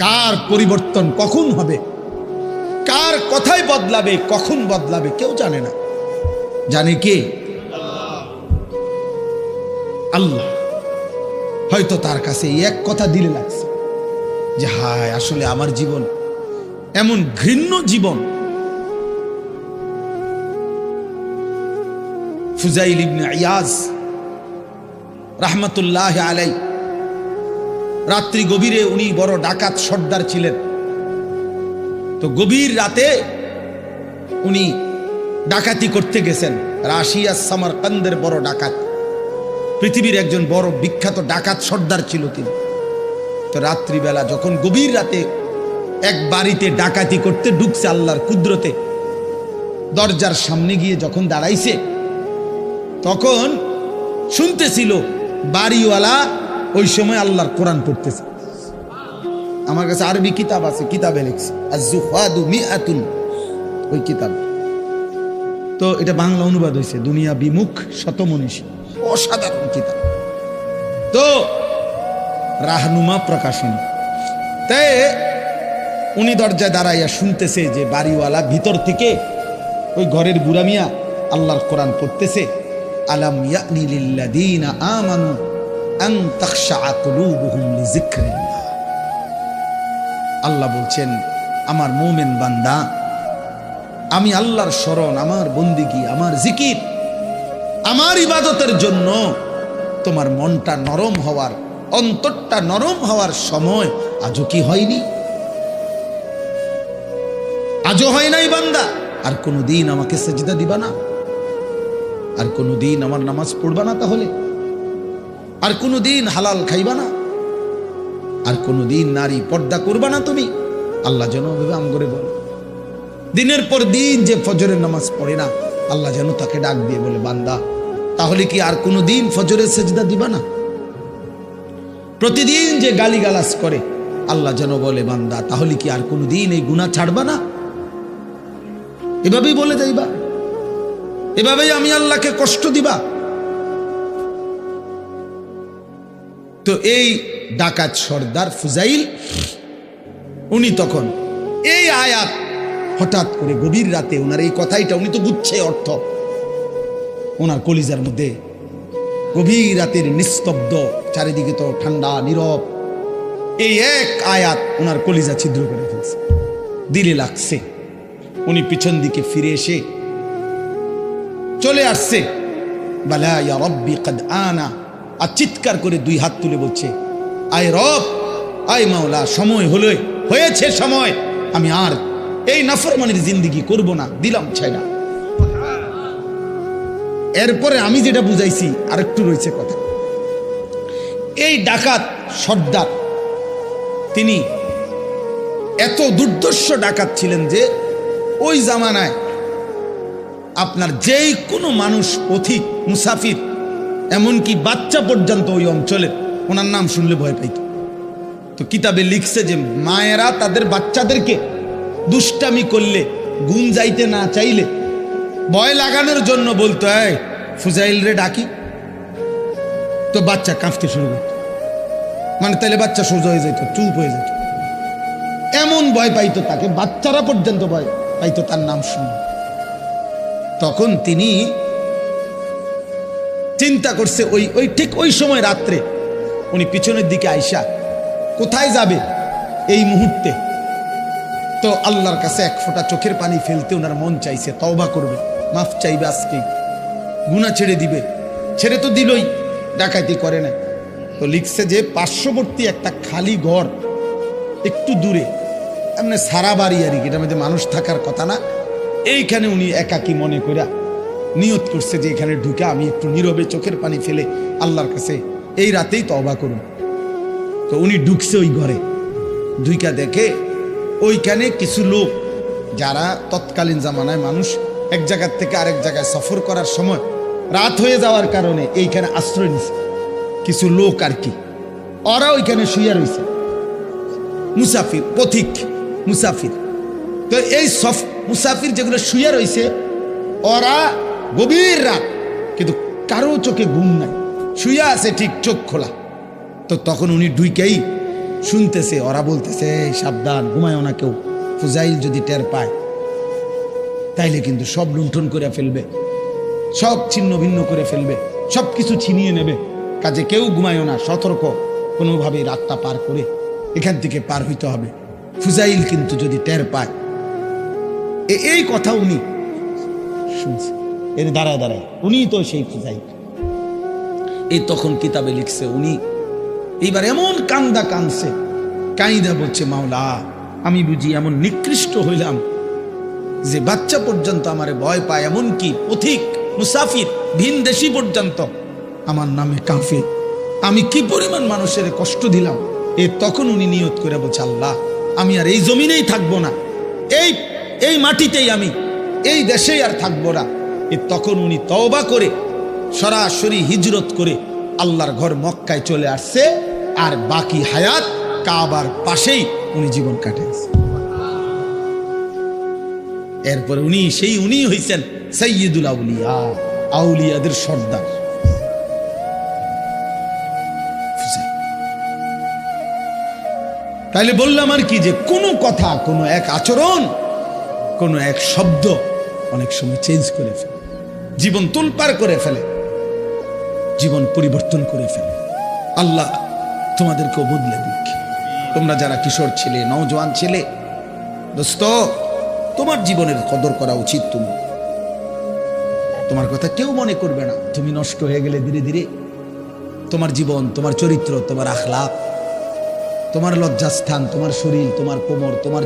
কার পরিবর্তন কখন হবে, কার কথাই বদলাবে, কখন বদলাবে কেউ জানে না। জানে কে? আল্লাহ। হয়তো তার কাছে এক কথা দিলে লাগছে যে হায় আসলে আমার জীবন এমন ঘৃণ্য জীবন। ফুজাইল ইবনে ইয়াজ রাহমাতুল্লাহ আলাই, রাত্রি গভীরে উনি বড় ডাকাত সর্দার ছিলেন। তো গভীর রাতে উনি ডাকাতি করতে গেছেন। রাশিয়া সামারকান্দের বড় ডাকাত, পৃথিবীর একজন বড় বিখ্যাত ডাকাত সর্দার ছিল তিনি। তো রাত্রিবেলা যখন গভীর রাতে এক বাড়িতে ডাকাতি করতে ঢুকছে আল্লাহর কুদরতে, দরজার সামনে গিয়ে যখন দাঁড়াইছে তখন শুনতেছিল বাড়িওয়ালা ওই সময় আল্লাহর কোরআন পড়তেছে। আমার কাছে আরবি কিতাব আছে, কিতাবে লিখছে আজ-জুহাদু মিআতুন, ওই কিতাব। তো এটা বাংলা অনুবাদ হয়েছে দুনিয়া বিমুখ শতমনীষী, অসাধারণ কিতাব। তো রাহনুমা প্রকাশনী। তাই উনি দরজায় দাঁড়াইয়া শুনতেছে যে বাড়িওয়ালা ভিতর থেকে ওই ঘরের বুড়া মিয়া আল্লাহর কোরআন পড়তেছে। আলাম ইয়ানি লিল্লাযীনা আমানু আন তাখশা কুলুবুহুম লিযিকরিল্লাহ। আল্লাহ বলছেন, আমার মুমিন বান্দা, আমি আল্লাহর শরণ, আমার বন্দিগি, আমার জিকির, আমার ইবাদতের জন্য তোমার মনটা নরম হওয়ার, অন্তরটা নরম হওয়ার সময় আজও কি হয়নি? আজও হয় নাই বান্দা? আর কোনদিন আমাকে সেজদা দিবা না? আর কোনদিন আমার নামাজ পড়বা না? তাহলে আর কোনদিন হালাল খাইবা না? আর কোনদিন নারী পর্দা করবা না তুমি? আল্লাহ যেন ভাবে আম করে বলে, দিনের পর দিন যে ফজরের নামাজ পড়ে না, আল্লাহ যেন তাকে ডাক দিয়ে বলে, বান্দা তাহলে কি আর কোনদিন ফজরের সেজদা দিবা না? প্রতিদিন যে গালিগালাজ করে, আল্লাহ যেন বলে, বান্দা তাহলে কি আর কোনদিন এই গুনাহ ছাড়বা না? এভাবেই বলে যাইবা, এভাবেই আমি আল্লাহকে কষ্ট দিবা। তো এই ডাকাত সর্দার ফুজাইল, উনি তখন এই আয়াত হঠাৎ করে গভীর রাতে ওনার এই কথাইটা, উনি তো বুঝছে অর্থ, ওনার কলিজার মধ্যে গভীর রাতের নিস্তব্ধ, চারিদিকে তো ঠান্ডা নীরব, এই এক আয়াত ওনার কলিজা ছিদ্র করে ফেলছে, দিলে লাগছে। উনি পিছন দিকে ফিরে এসে চলে আসছে, বালা ইয়া রব্বি কদ আনা, আর চিৎকার করে দুই হাত তুলে বলছে, আয় রব, আয় মাওলা, সময় হলো, হয়েছে সময়, আমি আর এই নাফরমানির জিন্দেগি করব না, দিলাম ছাইড়া। এরপরে আমি যেটা বুঝাইছি আরেকটু রয়েছে কথা। এই ডাকাত সর্দার তিনি এত দুর্ধর্ষ ডাকাত ছিলেন যে ওই জামানায় আপনার যেই কোনো মানুষ, পথিক, মুসাফির, এমনকি বাচ্চা পর্যন্ত ওই অঞ্চলের ওনার নাম শুনলে ভয় পাইত। তো কিতাবে লিখছে যে মায়েরা তাদের বাচ্চাদেরকে দুষ্টামি করলে, গুণ যাইতে না চাইলে ভয় লাগানোর জন্য বলতো, এই ফুজাইল রে ডাকি, তো বাচ্চা কাঁপতে শুরু করত। মানে তাইলে বাচ্চা সোজা হয়ে যেত, চুপ হয়ে যেত, এমন ভয় পাইতো তাকে, বাচ্চারা পর্যন্ত ভয় পাইতো তার নাম শুনে। তখন তিনি চিন্তা করছে, ওই ঠিক ওই সময় রাত্রে উনি পিছনের দিকে আইসা কোথায় যাবে এই মুহূর্তে, তো আল্লাহর কাছে এক ফোঁটা চোখের পানি ফেলতে ওনার মন চাইছে, তওবা করবে, মাফ চাইবে, আজকে গুনাহ ছেড়ে দিবে। ছেড়ে তো দিলই, ডাকাতি করে না। তো লিখছে যে পার্শ্ববর্তী একটা খালি ঘর একটু দূরে, এমনি সারা বাড়ি আর কি, এটার মধ্যে মানুষ থাকার কথা না, এইখানে উনি একাকী মনে করে নিয়ত করছে যে এখানে ঢুকে আমি একটু নীরবে চোখের পানি ফেলে আল্লাহর কাছে এই রাতেই তওবা করুন। তো উনি ঢুকছে ওই ঘরে, ঢুইকা দেখে ওইখানে কিছু লোক, যারা তৎকালীন জামানায় মানুষ এক জায়গার থেকে আরেক জায়গায় সফর করার সময় রাত হয়ে যাওয়ার কারণে এইখানে আশ্রয় নিছে কিছু লোক আর কি, ওরা ওইখানে শুয়ে রয়েছে, মুসাফির, পথিক মুসাফির। তো এই মুসাফির যেগুলো শুয়ে রয়েছে, ওরা গভীর রাত, কিন্তু কারো চোখে ঘুম নাই, শুয়ে আছে ঠিক চোখ খোলা। তো তখন উনি ঢুকেই শুনতেছে, ওরা বলতেছে এই সাবধান, ঘুমায়ও না কেউ, ফুজাইল যদি টের পায় তাইলে কিন্তু সব লুণ্ঠন করে ফেলবে, সব ছিন্ন ভিন্ন করে ফেলবে, সব কিছু ছিনিয়ে নেবে। কাজে কেউ ঘুমায়ও না, সতর্ক, কোনোভাবেই রাতটা পার করে এখান থেকে পার হইতে হবে। ফুজাইল কিন্তু যদি টের পায়, এই কথা উনি শুনছে, এর দাঁড়ায় দাঁড়ায় উনি তো সেই ফুজাইল। এই তখন কিতাবে লিখছে উনি এইবার এমন কান্দা কানছে, কাইদা বলছে মাওলা আমি বুঝি এমন নিকৃষ্ট হইলাম যে বাচ্চা পর্যন্ত আমারে ভয় পায়, এমনকি পথিক মুসাফির ভিন দেশি পর্যন্ত আমার নামে কাঁপে। আমি কি পরিমাণ মানুষের কষ্ট দিলাম। তখন উনি নিয়ত করে বলছে আল্লাহ আমি আর এই জমিনেই থাকবো না, এই মাটিতেই আমি এই দেশেই আর থাকবো না। তখন উনি তওবা করে সরাসরি হিজরত করে আল্লাহর ঘর মক্কায় চলে আসছে, আর বাকি হায়াত কাবার পাশেই উনি জীবন কাটিয়েছে। এরপরে উনি হইছেন সাইয়্যিদুল আউলিয়া, আউলিয়াদের সর্দার। তাইলে বললাম আর কি যে কোনো কথা, কোনো এক আচরণ, কোনো এক শব্দ অনেক সময় চেঞ্জ করে ফেলে, জীবন তোলপাড় করে ফেলে, জীবন পরিবর্তন করে ফেলে। আল্লাহ তোমাদেরকেও বদলে দিক। তোমরা যারা কিশোর ছেলে, নওজোয়ান ছেলে, দোস্ত তোমার জীবনের কদর করা উচিত। তোমার কথা কেউ মনে করবে না। তুমি নষ্ট হয়ে গেলে ধীরে ধীরে তোমার জীবন, তোমার চরিত্র, তোমার আখলাক, তোমার লজ্জাস্থান, তোমার শরীর, তোমার কোমর, তোমার